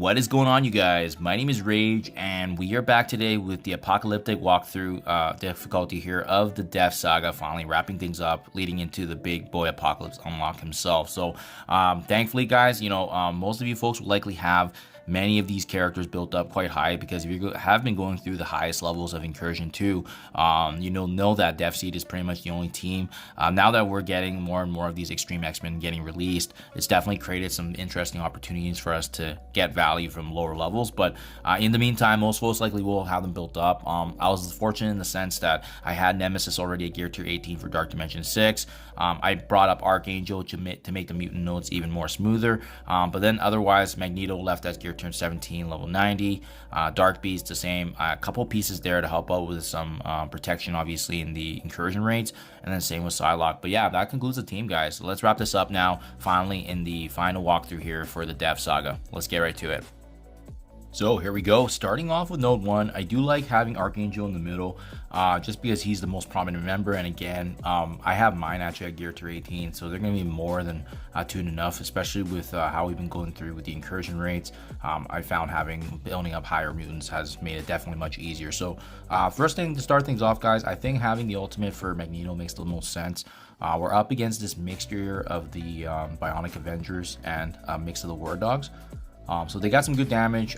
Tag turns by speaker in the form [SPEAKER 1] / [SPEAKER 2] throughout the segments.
[SPEAKER 1] What is going on, you guys? My name is Rayge, and we are back today with the Apocalyptic walkthrough difficulty here of the Death Saga, finally wrapping things up, leading into the big boy Apocalypse unlock himself. So, thankfully, guys, most of you folks will likely have many of these characters built up quite high, because if you have been going through the highest levels of Incursion 2, know that Death Seed is pretty much the only team. Now that we're getting more and more of these Extreme X-Men getting released, it's definitely created some interesting opportunities for us to get value from lower levels. But in the meantime, most likely will have them built up. I was fortunate in the sense that I had Nemesis already at Gear Tier 18 for Dark Dimension 6. I brought up Archangel to make the mutant nodes even more smoother. But then otherwise, Magneto left as Gear Tier 17, level 90. Dark Beast the same. A couple pieces there to help out with some protection, obviously, in the incursion rates. And then same with Psylocke. But yeah, that concludes the team, guys. So let's wrap this up now, finally, in the final walkthrough here for the Death Saga. Let's get right to it. So here we go, starting off with node 1. I do like having Archangel in the middle, just because he's the most prominent member. And again, I have mine actually at Gear Tier 18, so they're going to be more than tuned enough, especially with how we've been going through with the incursion rates. I found building up higher mutants has made it definitely much easier. So first thing to start things off, guys, I think having the ultimate for Magneto makes the most sense. We're up against this mixture of the Bionic Avengers and a mix of the War Dogs. So they got some good damage,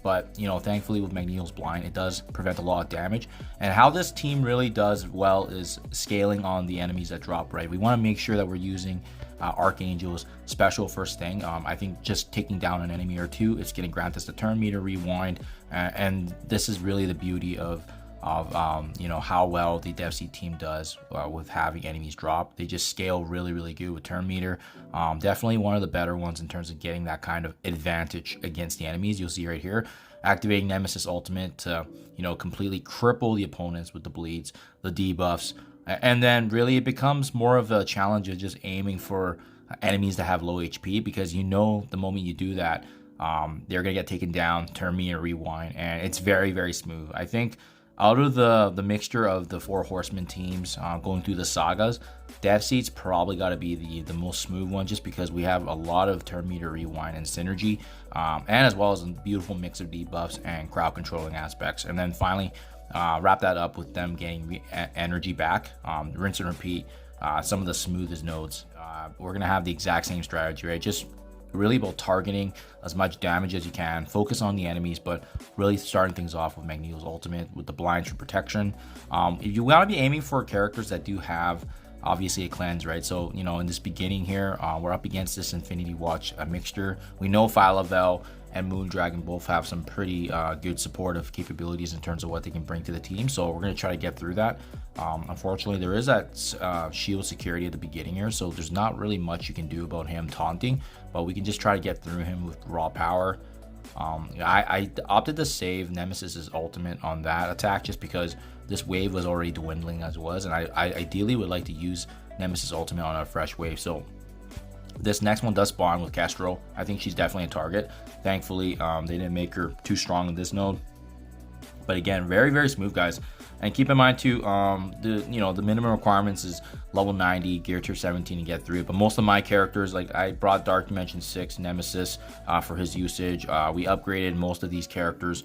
[SPEAKER 1] but thankfully with Magneto's blind, it does prevent a lot of damage. And how this team really does well is scaling on the enemies that drop, right? We want to make sure that we're using Archangel's special first thing. I think just taking down an enemy or two, it's going to grant us the turn meter rewind, and this is really the beauty of how well the Death Seed team does with having enemies drop. They just scale really good with turn meter. Definitely one of the better ones in terms of getting that kind of advantage against the enemies. You'll see right here, activating Nemesis ultimate to completely cripple the opponents with the bleeds, the debuffs, and then really it becomes more of a challenge of just aiming for enemies that have low HP, because the moment you do that, they're gonna get taken down, turn meter rewind, and it's very smooth. I think out of the mixture of the 4 Horsemen teams going through the sagas, Death Seed's probably got to be the most smooth one, just because we have a lot of turn meter rewind and synergy, and as well as a beautiful mix of debuffs and crowd controlling aspects. And then finally, wrap that up with them getting energy back, rinse and repeat, some of the smoothest nodes. We're going to have the exact same strategy, right? Just really about targeting as much damage as you can, focus on the enemies, but really starting things off with Magneto's ultimate with the blinds for protection. If you want to be aiming for characters that do have obviously a cleanse, right? So in this beginning here, we're up against this Infinity Watch mixture. We know Phyla-Vell and Moondragon both have some pretty good supportive capabilities in terms of what they can bring to the team, so we're going to try to get through that. Unfortunately, there is that shield security at the beginning here, so there's not really much you can do about him taunting, but we can just try to get through him with raw power. I opted to save Nemesis's ultimate on that attack just because this wave was already dwindling as was, and I ideally would like to use Nemesis ultimate on a fresh wave. So this next one does spawn with Kestrel. I think she's definitely a target. Thankfully, they didn't make her too strong in this node. But again, very smooth, guys. And keep in mind too, the minimum requirements is level 90, Gear Tier 17 to get through it. But most of my characters, like I brought Dark Dimension 6 Nemesis for his usage. We upgraded most of these characters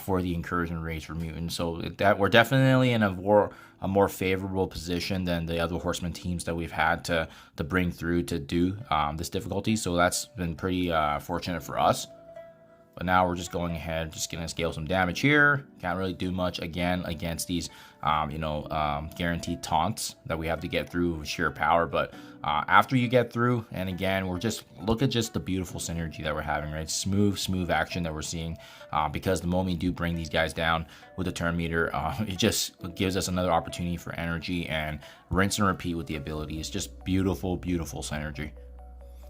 [SPEAKER 1] for the incursion rates for mutants, so that we're definitely in a more favorable position than the other Horseman teams that we've had to bring through to do this difficulty. So that's been pretty fortunate for us. But now we're just going ahead, just gonna scale some damage here. Can't really do much again against these, guaranteed taunts that we have to get through with sheer power. But after you get through, and again, look at just the beautiful synergy that we're having, right? Smooth action that we're seeing, because the moment you do bring these guys down with the turn meter, it just gives us another opportunity for energy and rinse and repeat with the ability. It's just beautiful synergy.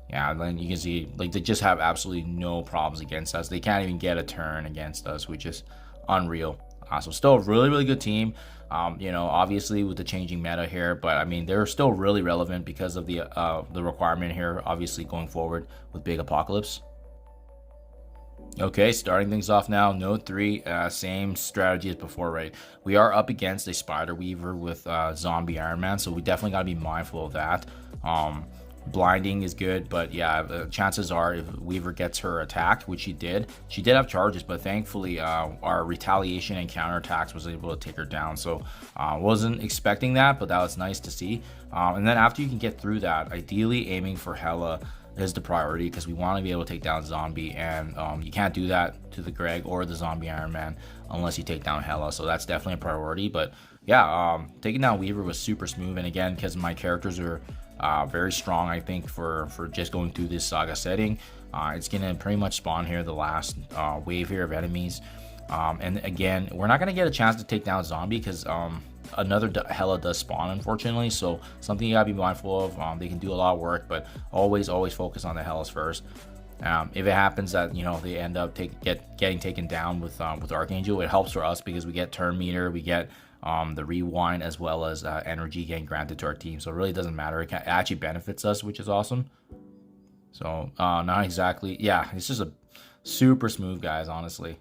[SPEAKER 1] Yeah, and then you can see, like, they just have absolutely no problems against us. They can't even get a turn against us, which is unreal. So still a really good team. Obviously with the changing meta here, but I mean they're still really relevant because of the requirement here, obviously going forward with Big Apocalypse. Okay, starting things off now, node 3, same strategy as before, right? We are up against a Spider Weaver with zombie Iron Man, so we definitely got to be mindful of that. Blinding is good, but yeah, chances are if Weaver gets her attacked, which she did have charges, but thankfully our retaliation and counterattacks was able to take her down. So wasn't expecting that, but that was nice to see. And then after you can get through that, ideally aiming for Hela is the priority, because we want to be able to take down Zombie, and you can't do that to the Greg or the Zombie Iron Man unless you take down Hela. So that's definitely a priority. But yeah, taking down Weaver was super smooth, and again, because my characters are very strong, I think, for just going through this Saga setting, it's gonna pretty much spawn here the last wave here of enemies. And again, we're not gonna get a chance to take down Zombie because another Hela does spawn, unfortunately. So something you gotta be mindful of. They can do a lot of work, but always focus on the Helas first. If it happens that they end up getting taken down with Archangel, it helps for us because we get turn meter, we get the rewind, as well as energy getting granted to our team. So it really doesn't matter. It actually benefits us, which is awesome. So not exactly, yeah, it's just a super smooth, guys. Honestly,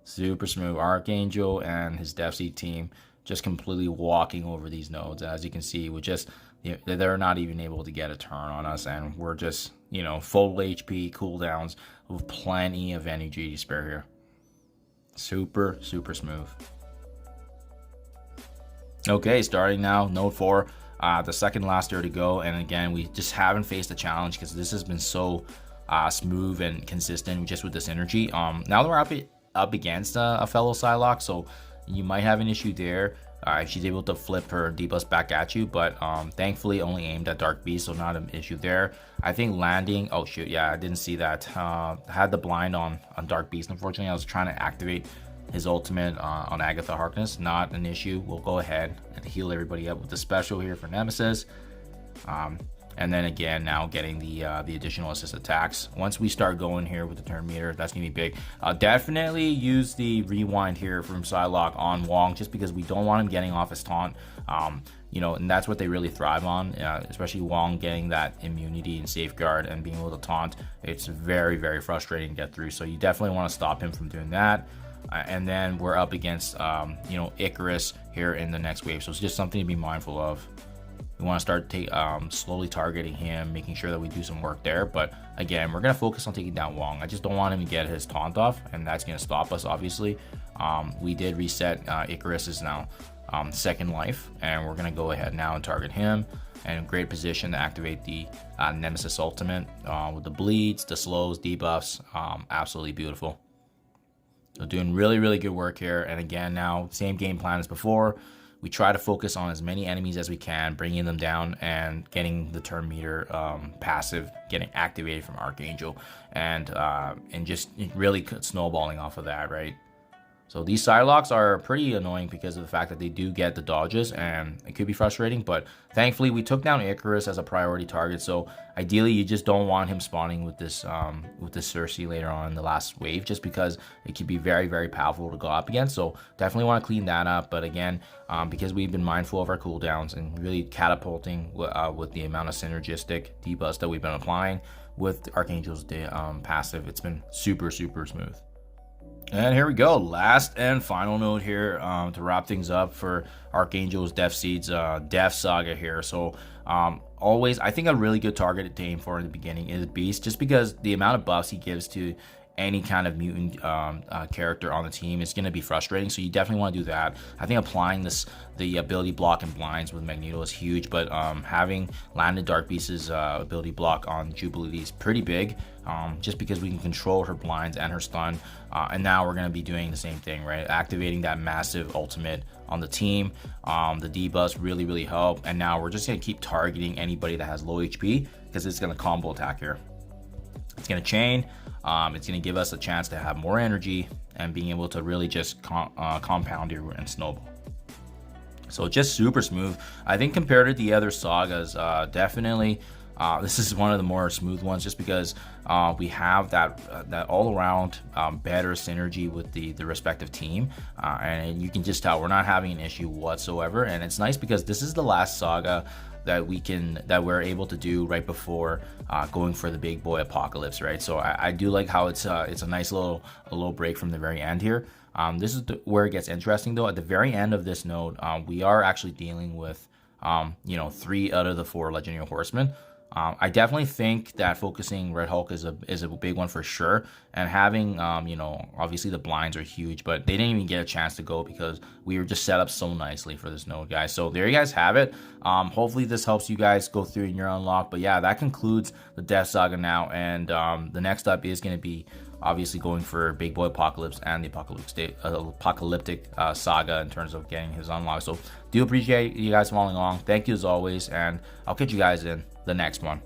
[SPEAKER 1] super smooth. Archangel and his Death Seed team just completely walking over these nodes. As you can see, with just they're not even able to get a turn on us, and we're just full HP cooldowns with plenty of energy to spare here. Super smooth. Okay, starting now, node 4, the second last year to go, and again, we just haven't faced a challenge because this has been so smooth and consistent just with this energy. Now that we're up against a fellow Psylocke, so you might have an issue there if she's able to flip her debuffs back at you, but thankfully only aimed at Dark Beast, so not an issue there. I think landing, oh shoot, yeah, I didn't see that. Had the blind on Dark Beast, unfortunately. I was trying to activate his ultimate on Agatha Harkness. Not an issue. We'll go ahead and heal everybody up with the special here for Nemesis. And then again, now getting the additional assist attacks. Once we start going here with the turn meter, that's gonna be big. Definitely use the rewind here from Psylocke on Wong, just because we don't want him getting off his taunt. And that's what they really thrive on, especially Wong getting that immunity and safeguard and being able to taunt. It's very frustrating to get through. So you definitely want to stop him from doing that. And then we're up against Icarus here in the next wave, so it's just something to be mindful of. We want to start slowly targeting him, making sure that we do some work there. But again, we're going to focus on taking down Wong. I just don't want him to get his taunt off, and that's going to stop us, obviously. We did reset Icarus is now second life, and we're going to go ahead now and target him. And great position to activate the Nemesis ultimate with the bleeds, the slows, debuffs. Absolutely beautiful. So doing really good work here. And again, now same game plan as before. We try to focus on as many enemies as we can, bringing them down and getting the turn meter passive getting activated from Archangel, and just really snowballing off of that, right? So these Psylocks are pretty annoying because of the fact that they do get the dodges, and it could be frustrating, but thankfully we took down Icarus as a priority target. So ideally you just don't want him spawning with this Cersei later on in the last wave, just because it could be very powerful to go up against. So definitely want to clean that up. But again, because we've been mindful of our cooldowns and really catapulting with the amount of synergistic debuffs that we've been applying with Archangel's passive, it's been super smooth. And here we go, last and final node here to wrap things up for Archangel's Death Seeds Death Saga here. So always, I think a really good target to aim for in the beginning is Beast, just because the amount of buffs he gives to any kind of mutant character on the team is going to be frustrating. So you definitely want to do that. I think applying the ability block and blinds with Magneto is huge, but having landed Dark Beast's ability block on Jubilee is pretty big, just because we can control her blinds and her stun. And now we're going to be doing the same thing, right? Activating that massive ultimate on the team. The debuffs really help. And now we're just going to keep targeting anybody that has low HP, because it's going to combo attack here. It's going to chain. It's going to give us a chance to have more energy and being able to really just compound here and snowball. So just super smooth. I think compared to the other sagas, definitely this is one of the more smooth ones, just because we have that all around better synergy with the respective team, and you can just tell we're not having an issue whatsoever. And it's nice because this is the last saga that we're able to do right before going for the big boy apocalypse, right? So I do like how it's a nice little break from the very end here. This is where it gets interesting though. At the very end of this node, we are actually dealing with 3 out of the 4 legendary horsemen. I definitely think that focusing Red Hulk is a big one for sure, and having you know, obviously the blinds are huge, but they didn't even get a chance to go because we were just set up so nicely for this node, guys. So there you guys have it. Hopefully this helps you guys go through in your unlock. But yeah, that concludes the Death Saga now, and the next up is going to be obviously going for Big Boy Apocalypse and the Apocalyptic Saga in terms of getting his unlock. So do appreciate you guys following along. Thank you as always, and I'll catch you guys in the next one.